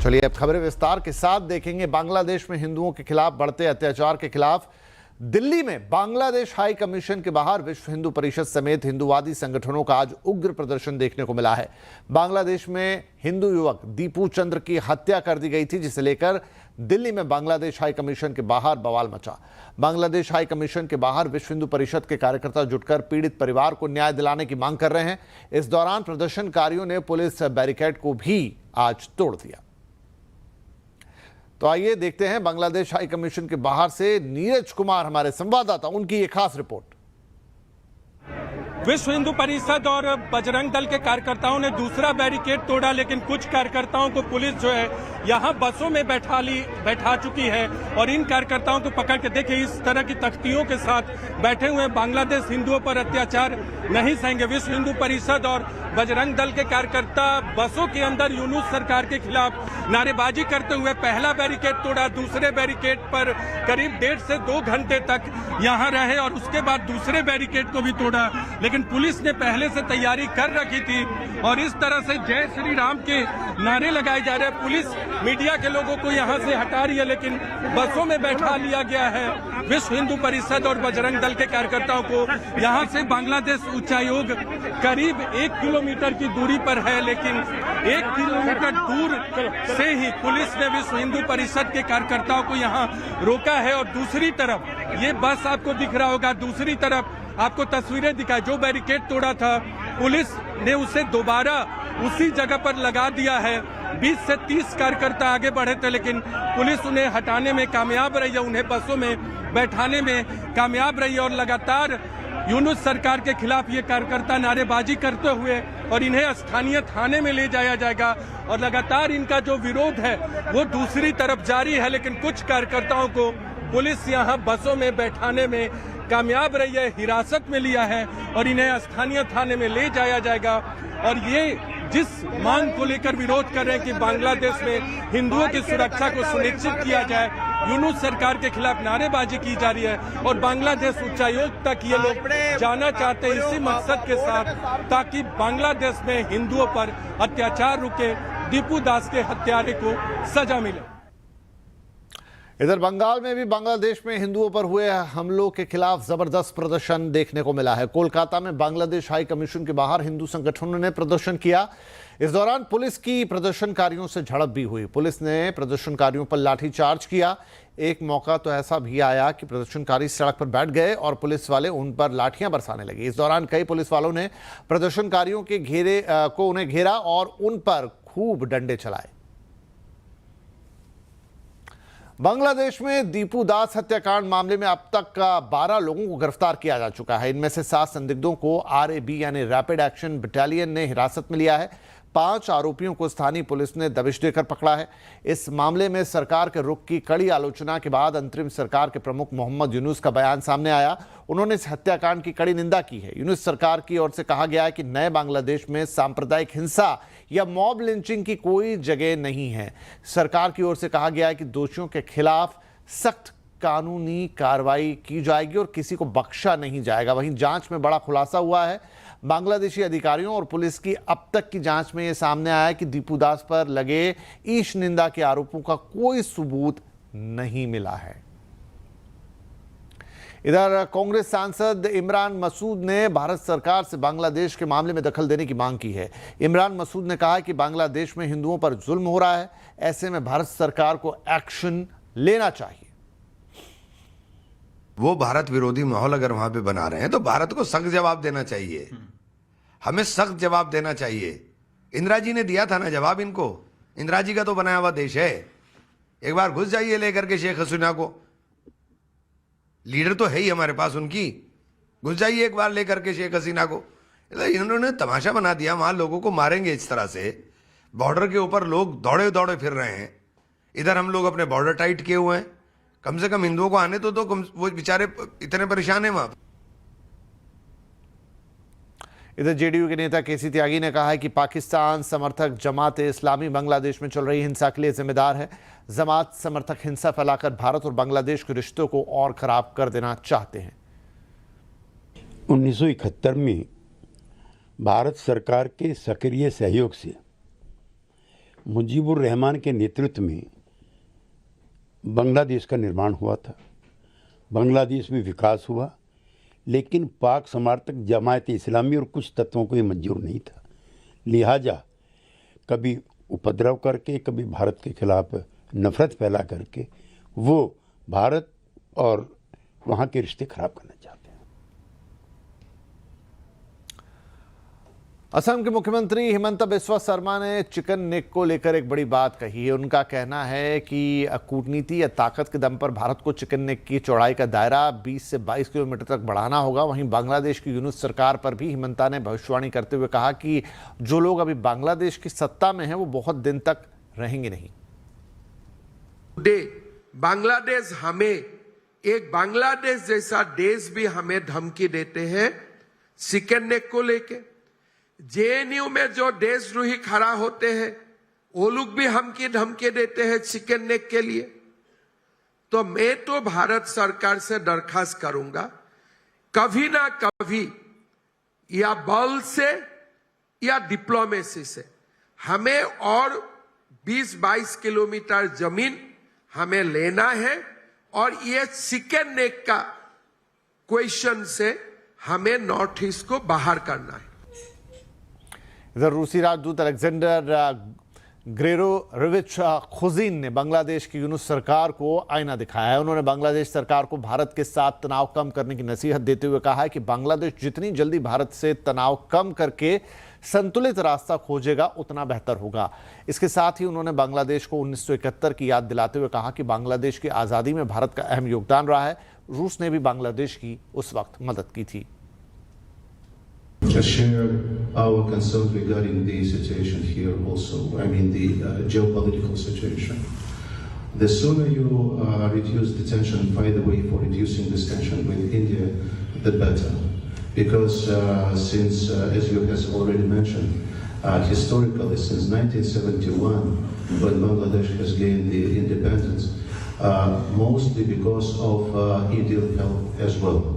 चलिए अब खबरें विस्तार के साथ देखेंगे। बांग्लादेश में हिंदुओं के खिलाफ बढ़ते अत्याचार के खिलाफ दिल्ली में बांग्लादेश हाई कमीशन के बाहर विश्व हिंदू परिषद समेत हिंदुवादी संगठनों का आज उग्र प्रदर्शन देखने को मिला है। बांग्लादेश में हिंदू युवक दीपू चंद्र की हत्या कर दी गई थी, जिसे लेकर दिल्ली में बांग्लादेश हाई कमीशन के बाहर बवाल मचा। बांग्लादेश हाई कमीशन के बाहर विश्व हिंदू परिषद के कार्यकर्ता जुटकर पीड़ित परिवार को न्याय दिलाने की मांग कर रहे हैं। इस दौरान प्रदर्शनकारियों ने पुलिस बैरिकेड को भी आज तोड़ दिया। तो आइए देखते हैं बांग्लादेश हाई कमीशन के बाहर से नीरज कुमार हमारे संवाददाता, उनकी एक खास रिपोर्ट। विश्व हिंदू परिषद और बजरंग दल के कार्यकर्ताओं ने दूसरा बैरिकेड तोड़ा, लेकिन कुछ कार्यकर्ताओं को पुलिस जो है यहाँ बसों में बैठा चुकी है और इन कार्यकर्ताओं को पकड़ के देखिए इस तरह की तख्तियों के साथ बैठे हुए। बांग्लादेश हिंदुओं पर अत्याचार नहीं सहेंगे। विश्व हिंदू परिषद और बजरंग दल के कार्यकर्ता बसों के अंदर यूनुस सरकार के खिलाफ नारेबाजी करते हुए पहला बैरिकेड तोड़ा। दूसरे बैरिकेड पर करीब 1.5 से 2 घंटे तक यहाँ रहे और उसके बाद दूसरे बैरिकेड को भी तोड़ा, लेकिन पुलिस ने पहले से तैयारी कर रखी थी और इस तरह से जय श्री राम के नारे लगाए जा रहे हैं। पुलिस मीडिया के लोगों को यहाँ से हटा रही है, लेकिन बसों में बैठा लिया गया है। विश्व हिंदू परिषद और बजरंग दल के कार्यकर्ताओं को यहाँ से बांग्लादेश उच्चायोग करीब 1 किलोमीटर की दूरी पर है, लेकिन 1 किलोमीटर दूर से ही पुलिस ने विश्व हिंदू परिषद के कार्यकर्ताओं को यहाँ रोका है। और दूसरी तरफ ये बस आपको दिख रहा होगा, दूसरी तरफ आपको तस्वीरें दिखाई। जो बैरिकेड तोड़ा था पुलिस ने उसे दोबारा उसी जगह पर लगा दिया है। 20 से 30 कार्यकर्ता आगे बढ़े थे, लेकिन पुलिस उन्हें हटाने में कामयाब रही है, उन्हें बसों में बैठाने में कामयाब रही है। और लगातार यूनुस सरकार के खिलाफ ये कार्यकर्ता नारेबाजी करते हुए और इन्हें स्थानीय थाने में ले जाया जाएगा और लगातार इनका जो विरोध है वो दूसरी तरफ जारी है। लेकिन कुछ कार्यकर्ताओं को पुलिस यहाँ बसों में बैठाने में कामयाब रही है, हिरासत में लिया है और इन्हें स्थानीय थाने में ले जाया जाएगा। और ये जिस मांग को लेकर विरोध कर रहे हैं कि बांग्लादेश में हिंदुओं की सुरक्षा को सुनिश्चित किया जाए, यूनुस सरकार के खिलाफ नारेबाजी की जा रही है और बांग्लादेश उच्चायोग तक ये लोग जाना चाहते हैं इसी मकसद के साथ, ताकि बांग्लादेश में हिंदुओं पर अत्याचार रुके, दीपू दास के हत्यारे को सजा मिले। इधर बंगाल में भी बांग्लादेश में हिंदुओं पर हुए हमलों के खिलाफ जबरदस्त प्रदर्शन देखने को मिला है। कोलकाता में बांग्लादेश हाई कमीशन के बाहर हिंदू संगठनों ने प्रदर्शन किया। इस दौरान पुलिस की प्रदर्शनकारियों से झड़प भी हुई। पुलिस ने प्रदर्शनकारियों पर लाठीचार्ज किया। एक मौका तो ऐसा भी आया कि प्रदर्शनकारी सड़क पर बैठ गए और पुलिस वाले उन पर लाठियां बरसाने लगे। इस दौरान कई पुलिस वालों ने प्रदर्शनकारियों के उन्हें घेरा और उन पर खूब डंडे चलाए। बांग्लादेश में दीपू दास हत्याकांड मामले में अब तक 12 लोगों को गिरफ्तार किया जा चुका है। इनमें से 7 संदिग्धों को RAB यानी रैपिड एक्शन बटालियन ने हिरासत में लिया है। 5 आरोपियों को स्थानीय पुलिस ने दबिश देकर पकड़ा है। इस मामले में सरकार के रुख की कड़ी आलोचना के बाद अंतरिम सरकार के प्रमुख मोहम्मद यूनुस का बयान सामने आया। उन्होंने इस हत्याकांड की कड़ी निंदा की है। यूनुस सरकार की ओर से कहा गया है कि नए बांग्लादेश में सांप्रदायिक हिंसा या मॉब लिंचिंग की कोई जगह नहीं है। सरकार की ओर से कहा गया है कि दोषियों के खिलाफ सख्त कानूनी कार्रवाई की जाएगी और किसी को बख्शा नहीं जाएगा। वहीं जांच में बड़ा खुलासा हुआ है। बांग्लादेशी अधिकारियों और पुलिस की अब तक की जांच में यह सामने आया कि दीपू दास पर लगे ईश निंदा के आरोपों का कोई सबूत नहीं मिला है। इधर कांग्रेस सांसद इमरान मसूद ने भारत सरकार से बांग्लादेश के मामले में दखल देने की मांग की है। इमरान मसूद ने कहा कि बांग्लादेश में हिंदुओं पर जुल्म हो रहा है, ऐसे में भारत सरकार को एक्शन लेना चाहिए। वो भारत विरोधी माहौल अगर वहां पे बना रहे हैं तो भारत को सख्त जवाब देना चाहिए। हमें सख्त जवाब देना चाहिए। इंदिरा जी ने दिया था ना जवाब इनको। इंदिरा जी का तो बनाया हुआ देश है। एक बार घुस जाइए लेकर के शेख हसीना को, लीडर तो है ही हमारे पास उनकी। घुस जाइए एक बार लेकर के शेख हसीना को। इन्होंने तमाशा बना दिया, वहां लोगों को मारेंगे इस तरह से। बॉर्डर के ऊपर लोग दौड़े दौड़े फिर रहे हैं, इधर हम लोग अपने बॉर्डर टाइट किए हुए हैं। कम से कम हिंदुओं को आने तो वो बेचारे इतने परेशान हैं वहां। इधर जेडीयू के नेता केसी त्यागी ने कहा है कि पाकिस्तान समर्थक जमात इस्लामी बांग्लादेश में चल रही हिंसा के लिए जिम्मेदार है। जमात समर्थक हिंसा फैलाकर भारत और बांग्लादेश के रिश्तों को और खराब कर देना चाहते हैं। 1971 में भारत सरकार के सक्रिय सहयोग से मुजीबुर रहमान के नेतृत्व में बांग्लादेश का निर्माण हुआ था। बांग्लादेश में विकास हुआ, लेकिन पाक समर्थक जमायत इस्लामी और कुछ तत्वों को ये मंजूर नहीं था। लिहाजा कभी उपद्रव करके, कभी भारत के खिलाफ नफरत फैला करके वो भारत और वहाँ के रिश्ते खराब करना चाहते हैं। असम के मुख्यमंत्री हिमंता बिस्वा शर्मा ने चिकन नेक को लेकर एक बड़ी बात कही है। उनका कहना है कि कूटनीति या ताकत के दम पर भारत को चिकन नेक की चौड़ाई का दायरा 20 से 22 किलोमीटर तक बढ़ाना होगा। वहीं बांग्लादेश की यूनुस सरकार पर भी हिमंता ने भविष्यवाणी करते हुए कहा कि जो लोग अभी बांग्लादेश की सत्ता में हैं वो बहुत दिन तक रहेंगे नहीं। बांग्लादेश हमें एक बांग्लादेश जैसा देश भी हमें धमकी देते हैं चिकन नेक को लेके। जेएनयू में जो देशद्रोही खड़ा होते हैं वो लोग भी हमकी धमकी देते हैं चिकन नेक के लिए। तो मैं तो भारत सरकार से दरखास्त करूंगा, कभी ना कभी या बल से या डिप्लोमेसी से हमें और 20-22 किलोमीटर जमीन हमें लेना है और ये चिकन नेक का क्वेश्चन से हमें नॉर्थ ईस्ट को बाहर करना है। इधर रूसी राजदूत अलेक्जेंडर ग्रेरोविच खुजीन ने बांग्लादेश की यूनुस सरकार को आईना दिखाया है। उन्होंने बांग्लादेश सरकार को भारत के साथ तनाव कम करने की नसीहत देते हुए कहा है कि बांग्लादेश जितनी जल्दी भारत से तनाव कम करके संतुलित रास्ता खोजेगा उतना बेहतर होगा। इसके साथ ही उन्होंने बांग्लादेश को 1971 की याद दिलाते हुए कहा कि बांग्लादेश की आज़ादी में भारत का अहम योगदान रहा है। रूस ने भी बांग्लादेश की उस वक्त मदद की थी। Share our concern regarding the situation here also. I mean the geopolitical situation. The sooner you reduce the tension and find a way for reducing this tension with India, the better. Because since, as you has already mentioned, historically since 1971, when Bangladesh has gained the independence, mostly because of Indian help as well.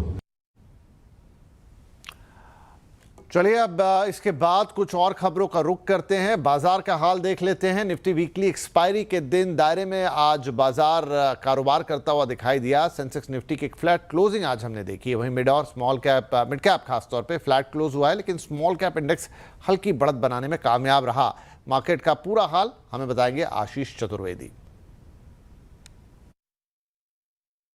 चलिए अब इसके बाद कुछ और खबरों का रुख करते हैं। बाजार का हाल देख लेते हैं। निफ्टी वीकली एक्सपायरी के दिन दायरे में आज बाजार कारोबार करता हुआ दिखाई दिया। सेंसेक्स निफ्टी की एक फ्लैट क्लोजिंग आज हमने देखी है। वहीं मिड कैप खासतौर पे फ्लैट क्लोज हुआ है, लेकिन स्मॉल कैप इंडेक्स हल्की बढ़त बनाने में कामयाब रहा। मार्केट का पूरा हाल हमें बताएंगे आशीष चतुर्वेदी।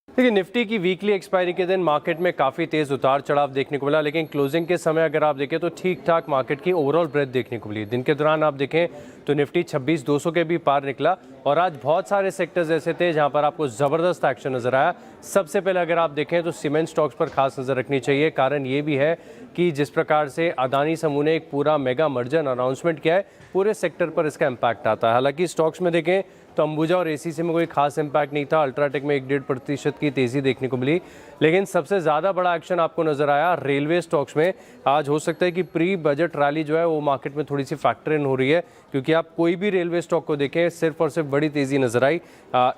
देखिए, निफ्टी की वीकली एक्सपायरी के दिन मार्केट में काफ़ी तेज़ उतार चढ़ाव देखने को मिला, लेकिन क्लोजिंग के समय अगर आप देखें तो ठीक ठाक मार्केट की ओवरऑल ब्रेथ देखने को मिली। दिन के दौरान आप देखें तो निफ्टी 26,200 के भी पार निकला और आज बहुत सारे सेक्टर्स ऐसे थे जहां पर आपको ज़बरदस्त एक्शन नज़र आया। सबसे पहले अगर आप देखें तो सीमेंट स्टॉक्स पर खास नज़र रखनी चाहिए। कारण ये भी है कि जिस प्रकार से अदानी समूह ने एक पूरा मेगा मर्जर अनाउंसमेंट किया है, पूरे सेक्टर पर इसका इम्पैक्ट आता है। हालांकि स्टॉक्स में देखें तो अंबुजा और एसीसी में कोई खास इम्पैक्ट नहीं था। अल्ट्राटेक में 1-1.5% की तेज़ी देखने को मिली, लेकिन सबसे ज़्यादा बड़ा एक्शन आपको नज़र आया रेलवे स्टॉक्स में। आज हो सकता है कि प्री बजट रैली जो है वो मार्केट में थोड़ी सी फैक्टर इन हो रही है, क्योंकि आप कोई भी रेलवे स्टॉक को देखें सिर्फ और सिर्फ बड़ी तेज़ी नज़र आई।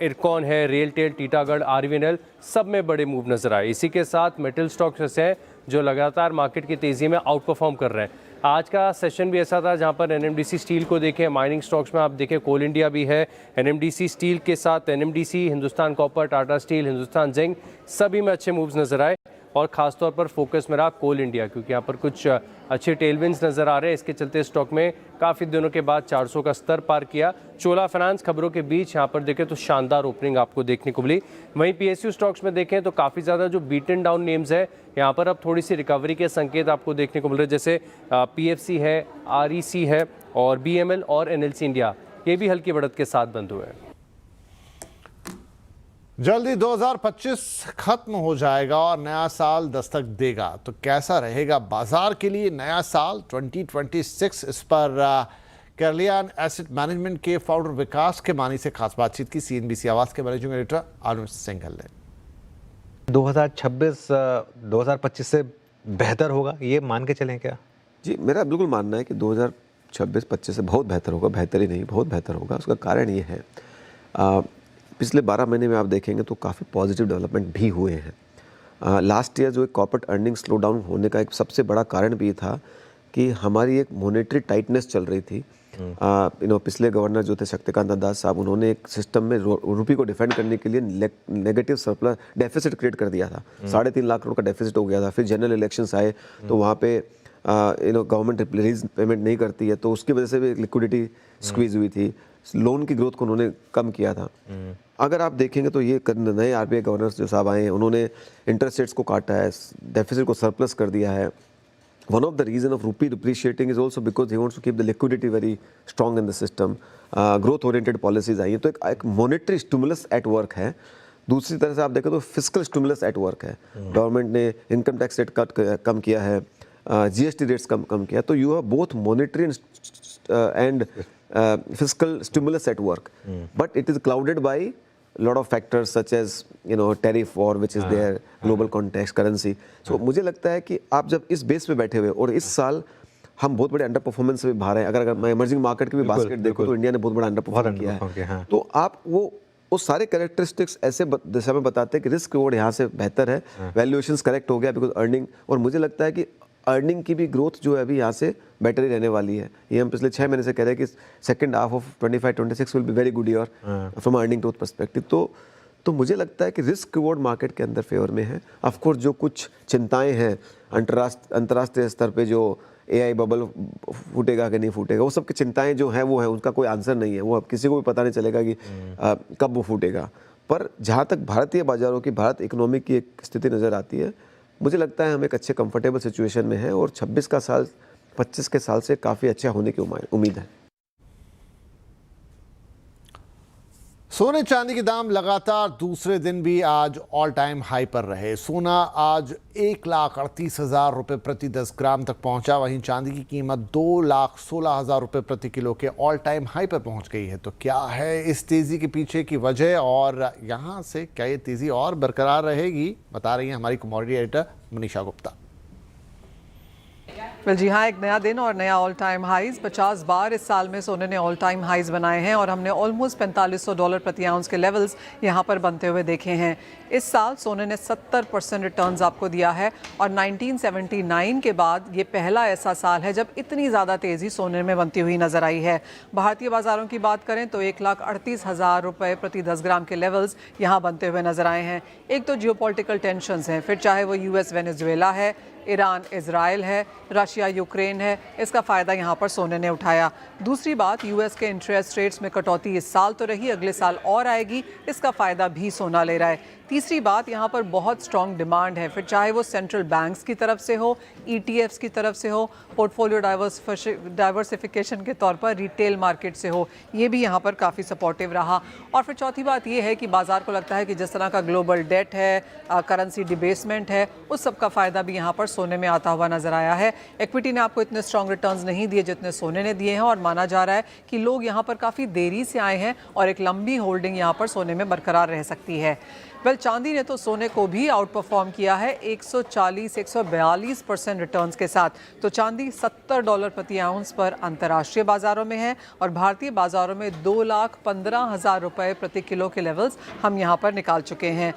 इरकॉन है, रेलटेल, टीटागढ़, आरवीएनएल, सब में बड़े मूव नज़र आए। इसी के साथ मेटल स्टॉक्स ऐसे हैं जो लगातार मार्केट की तेज़ी में आउट परफॉर्म कर रहे हैं। आज का सेशन भी ऐसा था जहां पर एनएमडीसी स्टील को देखें, माइनिंग स्टॉक्स में आप देखें कोल इंडिया भी है, एनएमडीसी स्टील के साथ NMDC, Hindustan copper, Tata steel, Hindustan zinc, सभी में अच्छे मूव्स नजर आए। और खासतौर पर फोकस में रहा कोल इंडिया, क्योंकि यहाँ पर कुछ अच्छे टेलविंड्स नज़र आ रहे हैं। इसके चलते स्टॉक में काफ़ी दिनों के बाद 400 का स्तर पार किया। चोला फाइनेंस खबरों के बीच यहाँ पर देखें तो शानदार ओपनिंग आपको देखने को मिली। वहीं पीएसयू स्टॉक्स में देखें तो काफ़ी ज़्यादा जो बीटन डाउन नेम्स है यहाँ पर अब थोड़ी सी रिकवरी के संकेत आपको देखने को मिल रहे हैं, जैसे पीएफसी है, आरईसी है और बीएमएल और एनएलसी इंडिया, ये भी हल्की बढ़त के साथ बंद हुए हैं। जल्दी 2025 खत्म हो जाएगा और नया साल दस्तक देगा, तो कैसा रहेगा बाजार के लिए नया साल 2026? इस पर कैरलियन एसेट मैनेजमेंट के फाउंडर विकास के मानी से खास बातचीत की सीएनबीसी आवाज के मैनेजिंग एडिटर अनुज सिंघल ने। 2025 से बेहतर होगा, ये मान के चलें क्या? जी, मेरा बिल्कुल मानना है कि 2026-25 से बहुत बेहतर होगा। बेहतर ही नहीं, बहुत बेहतर होगा। उसका कारण ये है, पिछले 12 महीने में आप देखेंगे तो काफ़ी पॉजिटिव डेवलपमेंट भी हुए हैं। लास्ट ईयर जो एक कॉर्पोरेट अर्निंग स्लो डाउन होने का एक सबसे बड़ा कारण भी था कि हमारी एक मॉनेटरी टाइटनेस चल रही थी। पिछले गवर्नर जो थे शक्तिकांत दास साहब, उन्होंने एक सिस्टम में रुपये को डिफेंड करने के लिए नेगेटिव सरप्लस डेफिसिट क्रिएट कर दिया था। 3.5 लाख करोड़ का डेफिसिट हो गया था। फिर जनरल इलेक्शंस आए तो वहाँ पे गवर्नमेंट रिलीज पेमेंट नहीं करती है, तो उसकी वजह से भी लिक्विडिटी स्क्वीज हुई थी। लोन की ग्रोथ को उन्होंने कम किया था। अगर आप देखेंगे तो ये नए आरबीआई गवर्नर्स जो साहब आए हैं, उन्होंने इंटरेस्ट रेट्स को काटा है, डेफिसिट को सरप्लस कर दिया है। One of the reason of rupee depreciating is also because he wants to keep the liquidity very strong in the system. Growth oriented policies आई हैं, तो एक monetary stimulus at work है। दूसरी तरह से आप देखें तो fiscal stimulus at work है। गवर्नमेंट ने इनकम टैक्स रेट कम किया है, GST रेट्स कम किया, तो you have both monetary and fiscal stimulus at work, but it is clouded by lot of factors such as tariff war which is there, global context, currency. So मुझे लगता है कि आप जब इस बेस पे बैठे हुए और इस साल हम बहुत बड़े अंडर परफॉर्मेंस से भी बाहर हैं, अगर मैं इमर्जिंग मार्केट की भी बास्केट देखो तो इंडिया ने बहुत बड़ा अंडर परफॉर्म किया है। तो आप वो सारे कैरेक्टरिस्टिक्स ऐसे दिशा में बताते हैं कि रिस्क रिवॉर्ड यहाँ से बेहतर है, वैल्यूएशंस करेक्ट हो गया बिकॉज अर्निंग, और मुझे लगता है कि अर्निंग की भी ग्रोथ जो है अभी यहाँ से बेटर ही रहने वाली है। ये हम पिछले 6 महीने से कह रहे हैं कि second half of 25-26 will be very good year from earning growth perspective. तो मुझे लगता है कि रिस्क रिवॉर्ड मार्केट के अंदर फेवर में है। ऑफ कोर्स जो कुछ चिंताएं हैं अंतर्राष्ट्रीय स्तर पे, जो AI बबल फूटेगा कि नहीं फूटेगा, वो सब की चिंताएं जो हैं वो हैं, उनका कोई आंसर नहीं है। वो अब किसी को भी पता नहीं चलेगा कि कब वो फूटेगा। पर जहाँ तक भारतीय बाजारों की, भारत इकोनॉमी की एक स्थिति नज़र आती है, मुझे लगता है हम एक अच्छे कंफर्टेबल सिचुएशन में हैं और 26 का साल 25 के साल से काफ़ी अच्छा होने की उम्मीद है। सोने चांदी के दाम लगातार दूसरे दिन भी आज ऑल टाइम हाई पर रहे। सोना आज 1,38,000 रुपये प्रति 10 ग्राम तक पहुंचा, वहीं चांदी की कीमत 2,16,000 रुपये प्रति किलो के ऑल टाइम हाई पर पहुंच गई है। तो क्या है इस तेज़ी के पीछे की वजह और यहां से क्या ये तेज़ी और बरकरार रहेगी, बता रही हैं हमारी कमोडिटी एडिटर मनीषा गुप्ता। जी हाँ, एक नया दिन और नया ऑल टाइम हाइज। 50 बार इस साल में सोने ने ऑल टाइम हाइज बनाए हैं और हमने ऑलमोस्ट $4500 प्रति आउंस के लेवल्स यहाँ पर बनते हुए देखे हैं। इस साल सोने ने 70% रिटर्न्स आपको दिया है और 1979 के बाद ये पहला ऐसा साल है जब इतनी ज़्यादा तेज़ी सोने में बनती हुई नजर आई है। भारतीय बाजारों की बात करें तो 1,38,000 रुपये प्रति 10 ग्राम के लेवल्स यहाँ बनते हुए नजर आए हैं। एक तो जियोपॉलिटिकल टेंशंस हैं, फिर चाहे वो US वेनेजुएला है, ईरान इजराइल है, रशिया यूक्रेन है, इसका फ़ायदा यहाँ पर सोने ने उठाया। दूसरी बात, US के इंटरेस्ट रेट्स में कटौती इस साल तो रही, अगले साल और आएगी, इसका फ़ायदा भी सोना ले रहा है। तीसरी बात, यहाँ पर बहुत स्ट्रॉन्ग डिमांड है, फिर चाहे वो सेंट्रल बैंक्स की तरफ से हो, ETFs की तरफ से हो, पोर्टफोलियो डाइवर्सिफिकेशन के तौर पर रिटेल मार्केट से हो, ये भी यहाँ पर काफ़ी सपोर्टिव रहा। और फिर चौथी बात ये है कि बाज़ार को लगता है कि जिस तरह का ग्लोबल डेट है, करेंसी डिबेसमेंट है, उस सब का फ़ायदा भी यहाँ पर सोने में आता हुआ नजर आया है। इक्विटी ने आपको इतने स्ट्रॉन्ग रिटर्न्स नहीं दिए जितने सोने ने दिए हैं और माना जा रहा है कि लोग यहाँ पर काफ़ी देरी से आए हैं और एक लंबी होल्डिंग यहाँ पर सोने में बरकरार रह सकती है। चांदी ने तो सोने को भी आउट परफॉर्म किया है 140-142% रिटर्न्स के साथ। तो चांदी $70 प्रति आउंस पर अंतर्राष्ट्रीय बाजारों में है और भारतीय बाजारों में 2,15,000 रुपये प्रति किलो के लेवल्स हम यहाँ पर निकाल चुके हैं।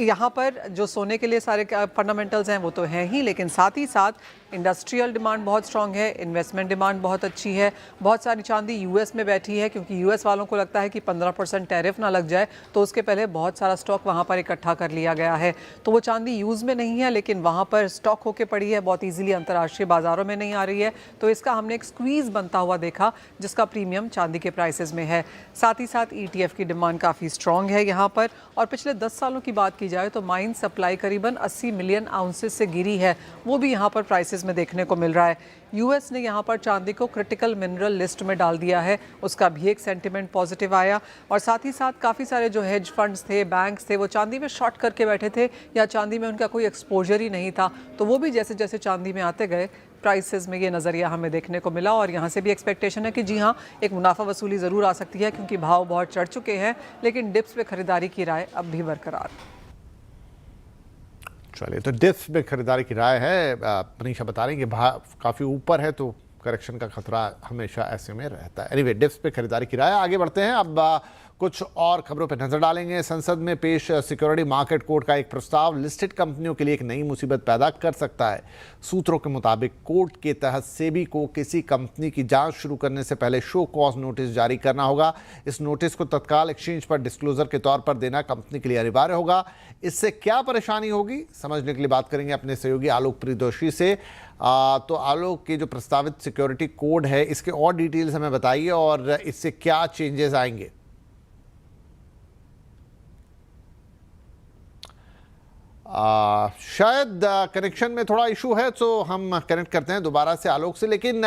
यहाँ पर जो सोने के लिए सारे फंडामेंटल्स हैं वो तो हैं ही, लेकिन साथ ही साथ इंडस्ट्रियल डिमांड बहुत स्ट्रॉन्ग है, इन्वेस्टमेंट डिमांड बहुत अच्छी है। बहुत सारी चांदी US में बैठी है क्योंकि US वालों को लगता है कि 15% टैरिफ ना लग जाए, तो उसके पहले बहुत सारा स्टॉक वहाँ पर इकट्ठा कर लिया गया है। तो वो चांदी यूज़ में नहीं है लेकिन वहाँ पर स्टॉक होके पड़ी है, बहुत ईजिली अंतर्राष्ट्रीय बाज़ारों में नहीं आ रही है। तो इसका हमने एक स्क्वीज़ बनता हुआ देखा जिसका प्रीमियम चांदी के प्राइसेस में है। साथ ही साथ ETF की डिमांड काफ़ी स्ट्रॉन्ग है यहाँ पर। और पिछले 10 सालों की बात की जाए तो माइन सप्लाई करीबन 80 मिलियन आउंसेस से गिरी है, वो भी यहाँ पर प्राइसेस में देखने को मिल रहा है। US ने यहाँ पर चांदी को क्रिटिकल मिनरल लिस्ट में डाल दिया है, उसका भी एक सेंटिमेंट पॉजिटिव आया। और साथ ही साथ काफ़ी सारे जो हेज फंड्स थे, बैंक्स थे, वो चांदी में शॉर्ट करके बैठे थे या चांदी में उनका कोई एक्सपोजर ही नहीं था, तो वो भी जैसे जैसे चांदी में आते गए प्राइसेस में ये नज़रिया हमें देखने को मिला। और यहाँ से भी एक्सपेक्टेशन है कि जी हाँ, एक मुनाफा वसूली ज़रूर आ सकती है क्योंकि भाव बहुत चढ़ चुके हैं, लेकिन डिप्स पे खरीदारी की राय अब भी बरकरार। चलिए, तो डिप्स में खरीदारी की राय है। मनीषा बता रही कि भाव काफ़ी ऊपर है तो करेक्शन का खतरा हमेशा ऐसे में रहता है। एनीवे, डिप्स पे खरीदारी की राय। आगे बढ़ते हैं अब कुछ और खबरों पर नजर डालेंगे। संसद में पेश सिक्योरिटी मार्केट कोड का एक प्रस्ताव लिस्टेड कंपनियों के लिए एक नई मुसीबत पैदा कर सकता है। सूत्रों के मुताबिक कोड के तहत सेबी को किसी कंपनी की जांच शुरू करने से पहले शो कॉज नोटिस जारी करना होगा। इस नोटिस को तत्काल एक्सचेंज पर डिस्क्लोजर के तौर पर देना कंपनी के लिए अनिवार्य होगा। इससे क्या परेशानी होगी, समझने के लिए बात करेंगे अपने सहयोगी आलोक प्रियदर्शी से। तो आलोक, के जो प्रस्तावित सिक्योरिटी कोड है, इसके और डिटेल्स हमें बताइए और इससे क्या चेंजेस आएंगे। शायद कनेक्शन में थोड़ा इशू है, तो हम कनेक्ट करते हैं दोबारा से आलोक से। लेकिन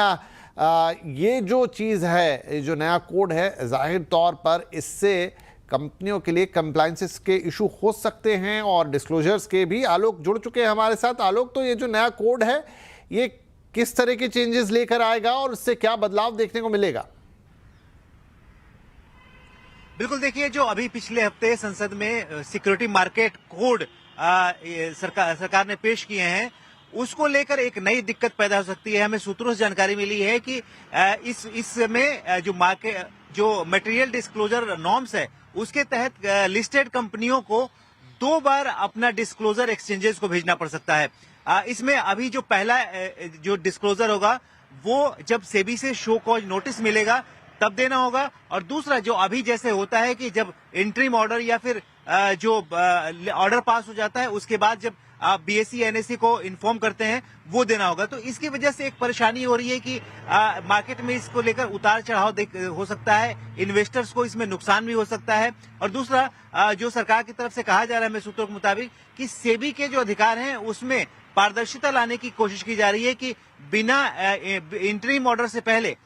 ये जो चीज़ है, जो नया कोड है, जाहिर तौर पर इससे कंपनियों के लिए कंप्लायंसेस के इशू हो सकते हैं और डिस्क्लोजर्स के भी। आलोक जुड़ चुके हैं हमारे साथ। आलोक, तो ये जो नया कोड है, ये किस तरह के चेंजेस लेकर आएगा और इससे क्या बदलाव देखने को मिलेगा? बिल्कुल, देखिए, जो अभी पिछले हफ्ते संसद में सिक्योरिटी मार्केट कोड सरकार ने पेश किए हैं, उसको लेकर एक नई दिक्कत पैदा हो सकती है। हमें सूत्रों से जानकारी मिली है कि इसमें जो मटेरियल डिस्क्लोजर नॉर्म्स है, उसके तहत लिस्टेड कंपनियों को 2 बार अपना डिस्क्लोजर एक्सचेंजेस को भेजना पड़ सकता है। इसमें अभी जो पहला जो डिस्क्लोजर होगा, वो जब सेबी से शो कॉज नोटिस मिलेगा तब देना होगा, और दूसरा जो अभी जैसे होता है कि जब इंटरिम ऑर्डर या फिर जो ऑर्डर पास हो जाता है, उसके बाद जब आप बीएसई एनएसई को इन्फॉर्म करते हैं, वो देना होगा। तो इसकी वजह से एक परेशानी हो रही है कि मार्केट में इसको लेकर उतार चढ़ाव हो सकता है, इन्वेस्टर्स को इसमें नुकसान भी हो सकता है। और दूसरा जो सरकार की तरफ से कहा जा रहा है, सूत्रों के मुताबिक, कि सेबी के जो अधिकार हैं उसमें पारदर्शिता लाने की कोशिश की जा रही है कि बिना इंटरिम ऑर्डर से पहले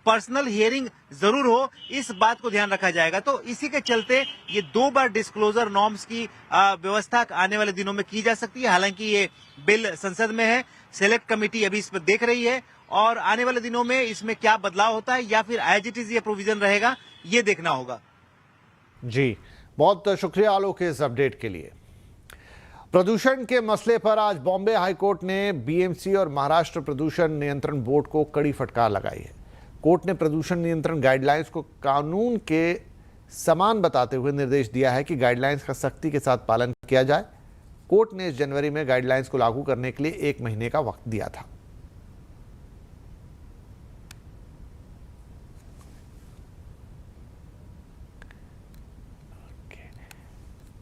पर्सनल हियरिंग जरूर हो, इस बात को ध्यान रखा जाएगा। तो इसी के चलते ये 2 बार डिस्क्लोजर नॉर्म्स की व्यवस्था आने वाले दिनों में की जा सकती है। हालांकि ये बिल संसद में है, सेलेक्ट कमेटी अभी इस पर देख रही है, और आने वाले दिनों में इसमें क्या बदलाव होता है या फिर एज इट इज ये प्रोविजन रहेगा, ये देखना होगा। जी, बहुत शुक्रिया आलोक इस अपडेट के लिए। प्रदूषण के मसले पर आज बॉम्बे हाईकोर्ट ने बीएमसी और महाराष्ट्र प्रदूषण नियंत्रण बोर्ड को कड़ी फटकार लगाई है। कोर्ट ने प्रदूषण नियंत्रण गाइडलाइंस को कानून के समान बताते हुए निर्देश दिया है कि गाइडलाइंस का सख्ती के साथ पालन किया जाए। कोर्ट ने इस जनवरी में गाइडलाइंस को लागू करने के लिए 1 महीने का वक्त दिया था।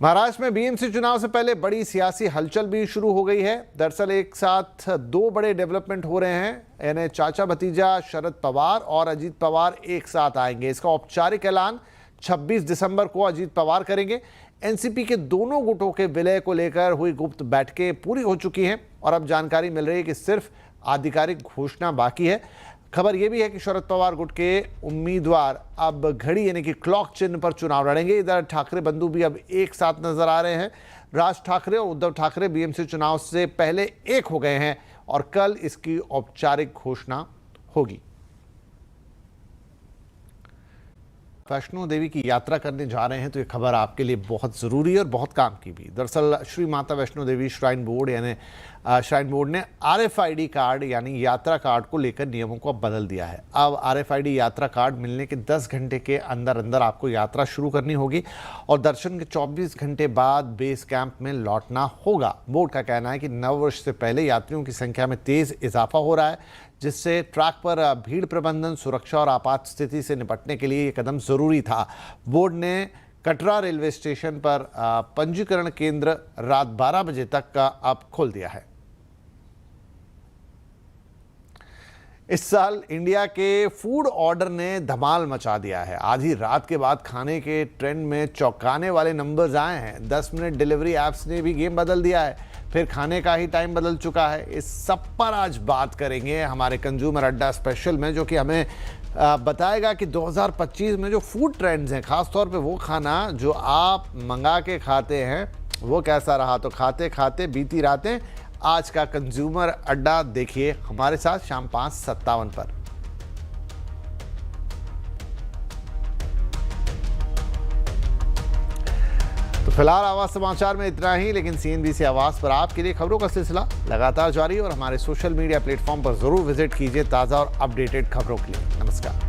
महाराष्ट्र में बीएमसी चुनाव से पहले बड़ी सियासी हलचल भी शुरू हो गई है। दरअसल एक साथ 2 बड़े डेवलपमेंट हो रहे हैं, यानी चाचा भतीजा शरद पवार और अजीत पवार एक साथ आएंगे। इसका औपचारिक ऐलान 26 दिसंबर को अजीत पवार करेंगे। एनसीपी के दोनों गुटों के विलय को लेकर हुई गुप्त बैठकें पूरी हो चुकी हैं और अब जानकारी मिल रही है कि सिर्फ आधिकारिक घोषणा बाकी है। खबर यह भी है कि शरद पवार गुट के उम्मीदवार अब घड़ी यानी कि क्लॉक चिन्ह पर चुनाव लड़ेंगे। इधर ठाकरे बंधु भी अब एक साथ नजर आ रहे हैं। राज ठाकरे और उद्धव ठाकरे बीएमसी चुनाव से पहले एक हो गए हैं और कल इसकी औपचारिक घोषणा होगी। वैष्णो देवी की यात्रा करने जा रहे हैं तो ये खबर आपके लिए बहुत ज़रूरी है और बहुत काम की भी। दरअसल Shri Mata Vaishno Devi shrine board shrine board ने RFID कार्ड यानी यात्रा कार्ड को लेकर नियमों को अब बदल दिया है। अब RFID यात्रा कार्ड मिलने के 10 घंटे के अंदर अंदर आपको यात्रा शुरू करनी होगी और दर्शन के 24 घंटे बाद बेस कैंप में लौटना होगा। बोर्ड का कहना है कि नववर्ष से पहले यात्रियों की संख्या में तेज़ इजाफा हो रहा है, जिससे ट्रैक पर भीड़ प्रबंधन, सुरक्षा और आपात स्थिति से निपटने के लिए ये कदम ज़रूरी था। बोर्ड ने कटरा रेलवे स्टेशन पर पंजीकरण केंद्र रात 12 बजे तक का अब खोल दिया है। इस साल इंडिया के फूड ऑर्डर ने धमाल मचा दिया है। आधी रात के बाद खाने के ट्रेंड में चौंकाने वाले नंबर्स आए हैं। 10 मिनट डिलीवरी ऐप्स ने भी गेम बदल दिया है, फिर खाने का ही टाइम बदल चुका है। इस सब पर आज बात करेंगे हमारे कंज्यूमर अड्डा स्पेशल में, जो कि हमें बताएगा कि 2025 में जो फूड ट्रेंड्स हैं, खासतौर पे वो खाना जो आप मंगा के खाते हैं, वो कैसा रहा। तो खाते खाते बीती रातें, आज का कंज्यूमर अड्डा देखिए हमारे साथ शाम 5:57 पर। तो फिलहाल आवाज समाचार में इतना ही, लेकिन CNBC आवाज पर आपके लिए खबरों का सिलसिला लगातार जारी है और हमारे सोशल मीडिया प्लेटफॉर्म पर जरूर विजिट कीजिए ताज़ा और अपडेटेड खबरों के लिए। नमस्कार।